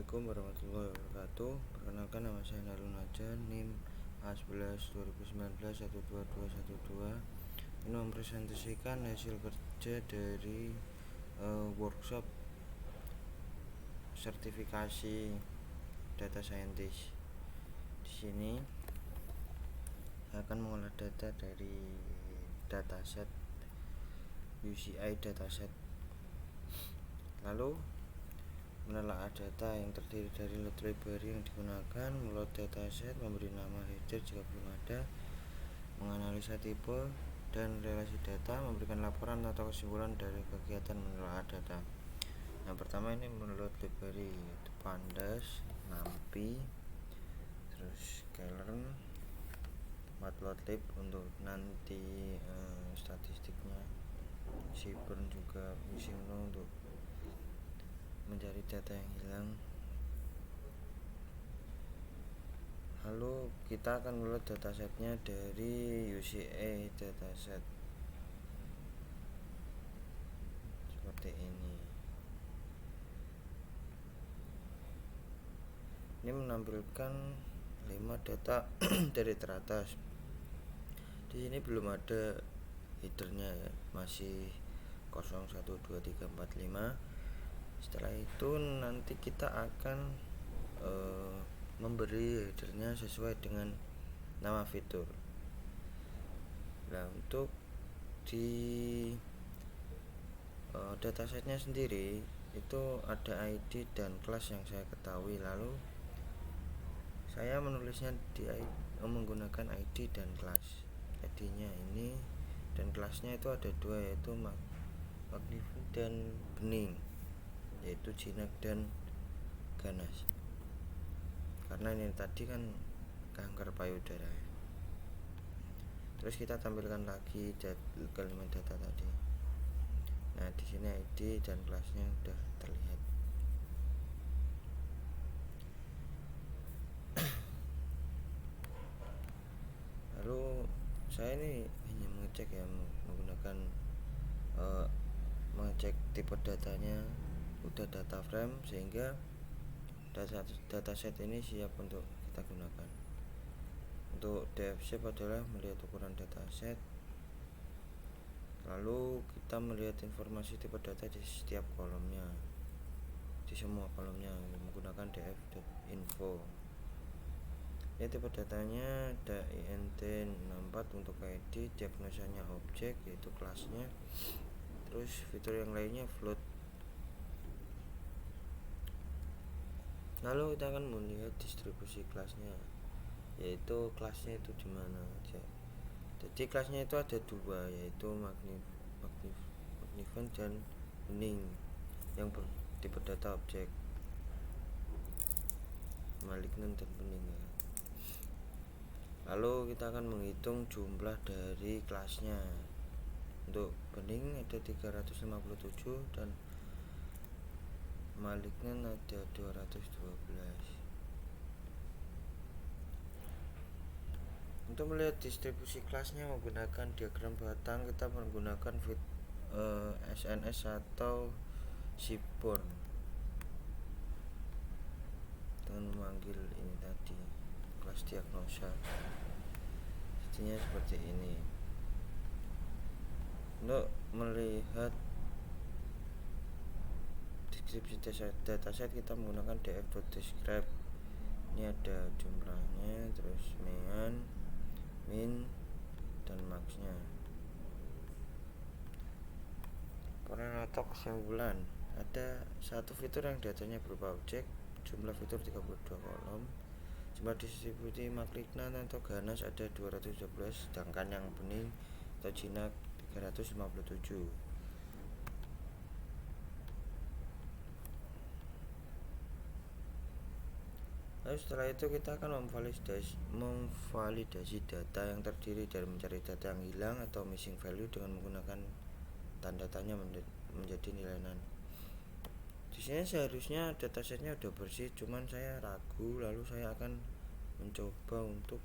Assalamualaikum warahmatullahi wabarakatuh. Perkenalkan, nama saya Narul Najar, NIM A11 2019 12212. Ini mempresentasikan hasil kerja dari workshop sertifikasi data scientist. Di sini saya akan mengolah data dari dataset UCI dataset, lalu menelaah data yang terdiri dari load library yang digunakan, meload dataset, memberi nama header jika belum ada, menganalisa tipe dan relasi data, memberikan laporan atau kesimpulan dari kegiatan menelaah data. Yang pertama ini meload library, yaitu pandas, numpy, terus sklearn, matplotlib untuk nanti statistiknya, seaborn juga missingno untuk mencari data yang hilang. Lalu kita akan meload datasetnya dari UCI dataset seperti ini. Ini menampilkan 5 data dari teratas. Di sini belum ada headernya ya, masih 0 1 2 3 4 5. Setelah itu nanti kita akan memberi headernya sesuai dengan nama fitur. Nah, untuk di datasetnya sendiri itu ada ID dan kelas yang saya ketahui, lalu saya menulisnya menggunakan ID dan kelas. ID-nya ini dan kelasnya itu ada dua, yaitu Magnify dan Bening, yaitu jinak dan ganas, karena ini tadi kan kanker payudara. Terus kita tampilkan lagi kalimat data tadi. Nah, di sini ID dan kelasnya sudah terlihat. Lalu saya ini hanya mengecek ya, menggunakan mengecek tipe datanya udah data frame, sehingga dataset ini siap untuk kita gunakan. Untuk DF-shape adalah melihat ukuran dataset, lalu kita melihat informasi tipe data di setiap kolomnya, di semua kolomnya menggunakan df.info. Ini tipe datanya ada int64 untuk ID, diagnosanya objek yaitu kelasnya, terus fitur yang lainnya float. Lalu kita akan melihat distribusi kelasnya, yaitu kelasnya itu di mana aja. Jadi kelasnya itu ada dua, yaitu Magnify dan Bening yang bertipe data objek, Malignant dan Bening ya. Lalu kita akan menghitung jumlah dari kelasnya. Untuk Bening ada 357 dan Malignant ada 212. Untuk melihat distribusi kelasnya menggunakan diagram batang, kita menggunakan SNS atau seaborn dengan memanggil ini tadi kelas diagnosa. Jadinya seperti ini. Untuk melihat deskripsi dataset kita menggunakan df.describe. Ini ada jumlahnya, terus mean, min, dan maxnya. Kemudian atau kesimpulan, ada satu fitur yang datanya berupa objek, jumlah fitur 32 kolom, jumlah distribusi Malignant atau ganas ada 212, sedangkan yang Bening atau jinak 357. Lalu setelah itu kita akan memvalidasi data yang terdiri dari mencari data yang hilang atau missing value dengan menggunakan tanda tanya menjadi nilai nan. Di sini seharusnya datasetnya udah bersih, cuman saya ragu, lalu saya akan mencoba untuk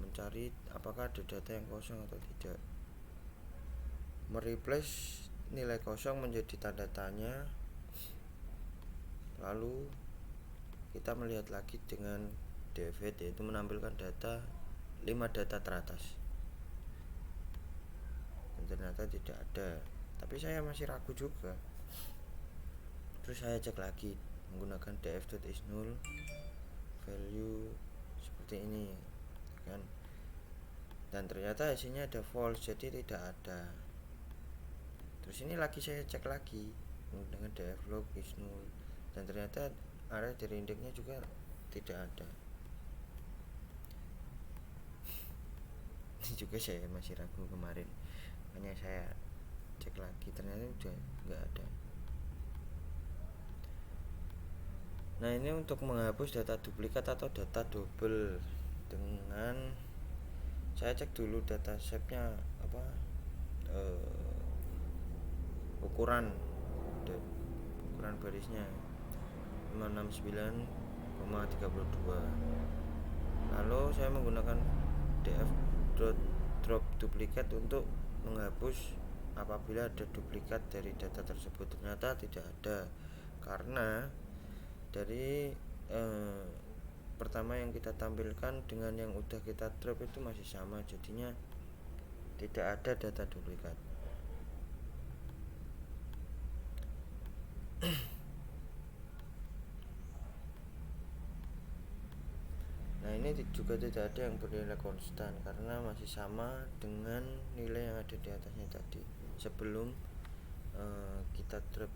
mencari apakah ada data yang kosong atau tidak. Mereplace nilai kosong menjadi tanda tanya, lalu kita melihat lagi dengan dfet, yaitu menampilkan data 5 data teratas, dan ternyata tidak ada. Tapi saya masih ragu juga. Terus saya cek lagi menggunakan df.is0 value seperti ini kan, dan ternyata hasilnya ada false, jadi tidak ada. Terus ini lagi saya cek lagi dengan df-log is0, dan ternyata area dari indeksnya juga tidak ada. Ini juga saya masih ragu kemarin, hanya saya cek lagi ternyata udah nggak ada. Nah, ini untuk menghapus data duplikat atau data double, dengan saya cek dulu data shape-nya apa, ukuran barisnya 569,32. Lalu saya menggunakan df.drop duplikat untuk menghapus apabila ada duplikat dari data tersebut. Ternyata tidak ada, karena dari pertama yang kita tampilkan dengan yang udah kita drop itu masih sama, jadinya tidak ada data duplikat. Nah, ini juga tidak ada yang bernilai konstan karena masih sama dengan nilai yang ada di atasnya tadi sebelum kita drop.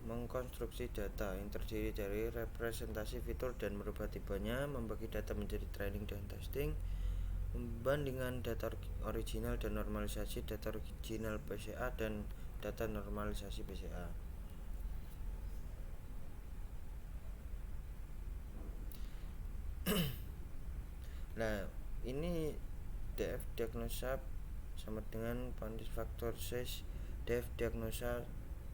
Mengkonstruksi data yang terdiri dari representasi fitur dan merubah tipenya, membagi data menjadi training dan testing, membandingkan data original dan normalisasi, data original PCA dan data normalisasi PCA. Nah, ini df diagnosa sama dengan Pandis faktor size df diagnosa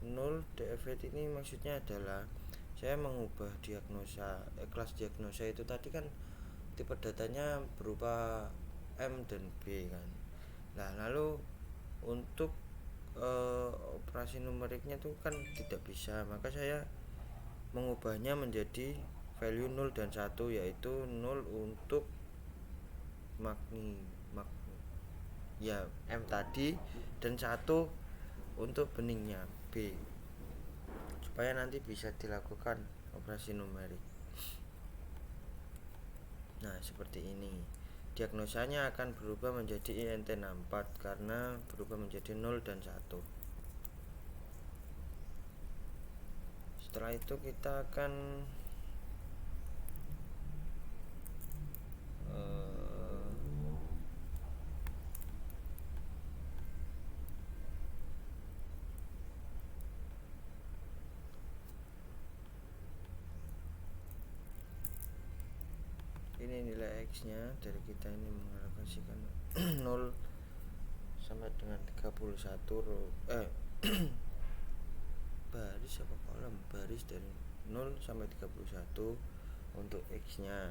0 df ini maksudnya adalah saya mengubah diagnosa kelas diagnosa itu tadi kan tipe datanya berupa M dan B kan. Nah, lalu untuk operasi numeriknya itu kan tidak bisa, maka saya mengubahnya menjadi value 0 dan 1, yaitu 0 untuk ya M tadi dan 1 untuk beningnya B, supaya nanti bisa dilakukan operasi numerik. Nah, seperti ini. Diagnosanya akan berubah menjadi INT64 karena berubah menjadi 0 dan 1. Setelah itu kita akan ini nilai X nya dari kita ini mengalokasikan 0 sampai dengan 31 baris apa kolom, baris dari 0 sampai 31 untuk X nya.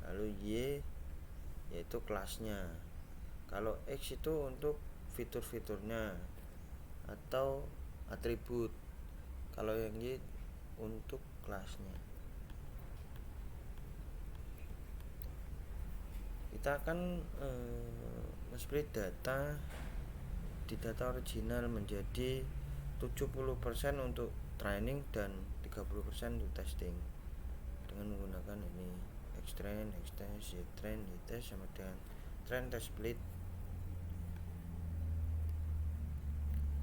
Lalu Y yaitu kelasnya. Kalau X itu untuk fitur-fiturnya atau atribut, kalau yang Y untuk kelasnya. Kita akan men-split data di data original menjadi 70% untuk training dan 30% untuk testing dengan menggunakan ini Xtrain, Xtest, Ytrain, Ytest sama dengan train test split.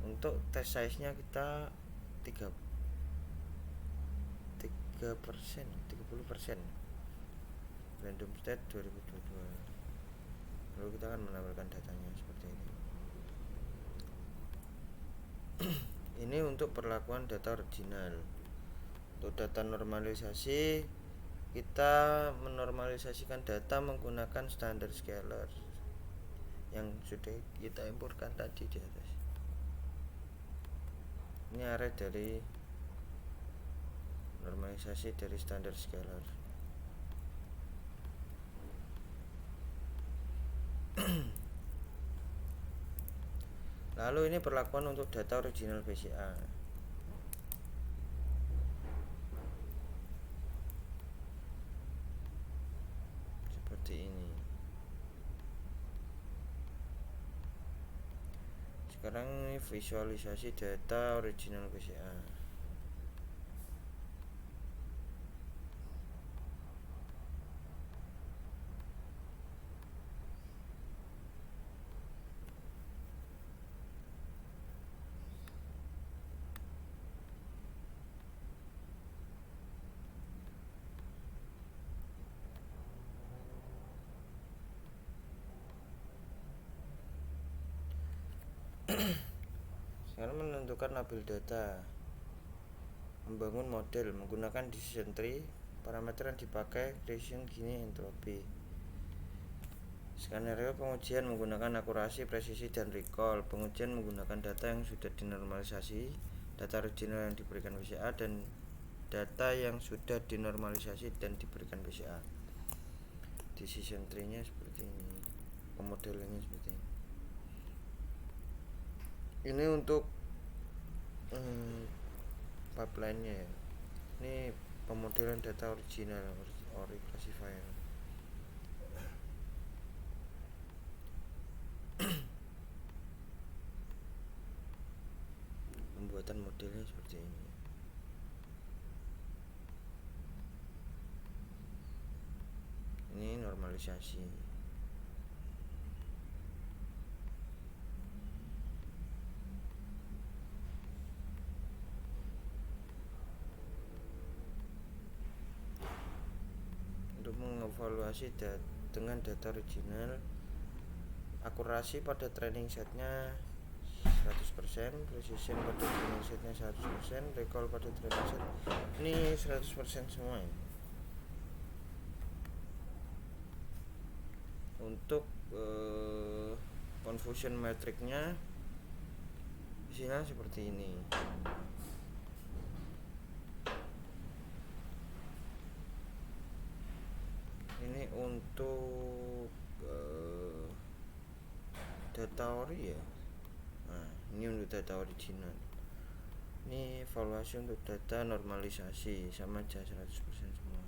Untuk test size nya kita 30% random state 2022. Lalu kita akan menampilkan datanya seperti ini. Ini untuk perlakuan data original. Untuk data normalisasi, kita menormalisasikan data menggunakan standard scalar yang sudah kita imporkan tadi di atas. Ini array dari normalisasi dari standard scalar. Lalu ini perlakuan untuk data original PCA. Sekarang ini visualisasi data original PCA. Sekarang menentukan label data, membangun model menggunakan decision tree. Parameter yang dipakai decision gini entropy. Skenario pengujian menggunakan akurasi, presisi, dan recall. Pengujian menggunakan data yang sudah dinormalisasi, data original yang diberikan PCA, dan data yang sudah dinormalisasi dan diberikan PCA. Decision tree-nya seperti ini, pemodelannya seperti ini. Ini untuk pipeline-nya ya. Ini pemodelan data original, ori classifier. Pembuatan modelnya seperti ini. Ini normalisasi. Untuk mengevaluasi dengan data original, akurasi pada training setnya 100%, precision pada training setnya 100%, recall pada training set ini 100% semua ini. Untuk confusion metricnya isinya seperti ini. Ini untuk data ori ya. Nah, ini untuk data original. Ini evaluasi untuk data normalisasi sama aja 100% semua.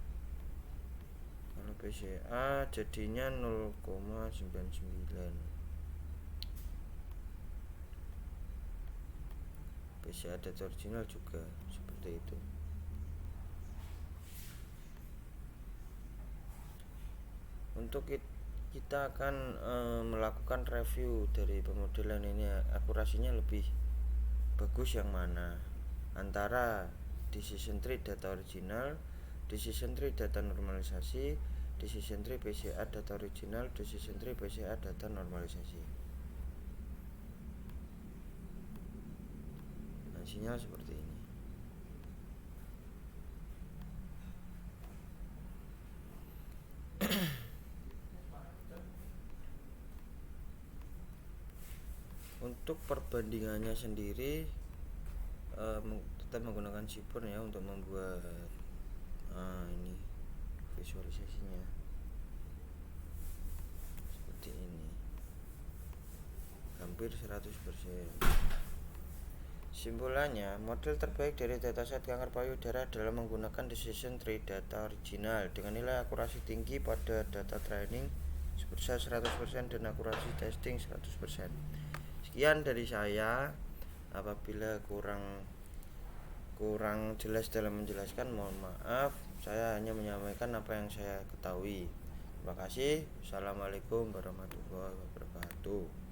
Kalau PCA jadinya 0,99. PCA data original juga seperti itu. Untuk kita akan melakukan review dari pemodelan ini, akurasinya lebih bagus yang mana antara decision tree data original, decision tree data normalisasi, decision tree PCA data original, decision tree PCA data normalisasi. Hasilnya seperti ini. Untuk perbandingannya sendiri kita menggunakan Seaborn ya untuk membuat ini visualisasinya seperti ini, hampir 100%. Simpulannya, model terbaik dari dataset kanker payudara adalah menggunakan decision tree data original dengan nilai akurasi tinggi pada data training sebesar 100% dan akurasi testing 100%. Sekian dari saya. Apabila kurang jelas dalam menjelaskan, mohon maaf. Saya hanya menyampaikan apa yang saya ketahui. Terima kasih. Assalamualaikum warahmatullahi wabarakatuh.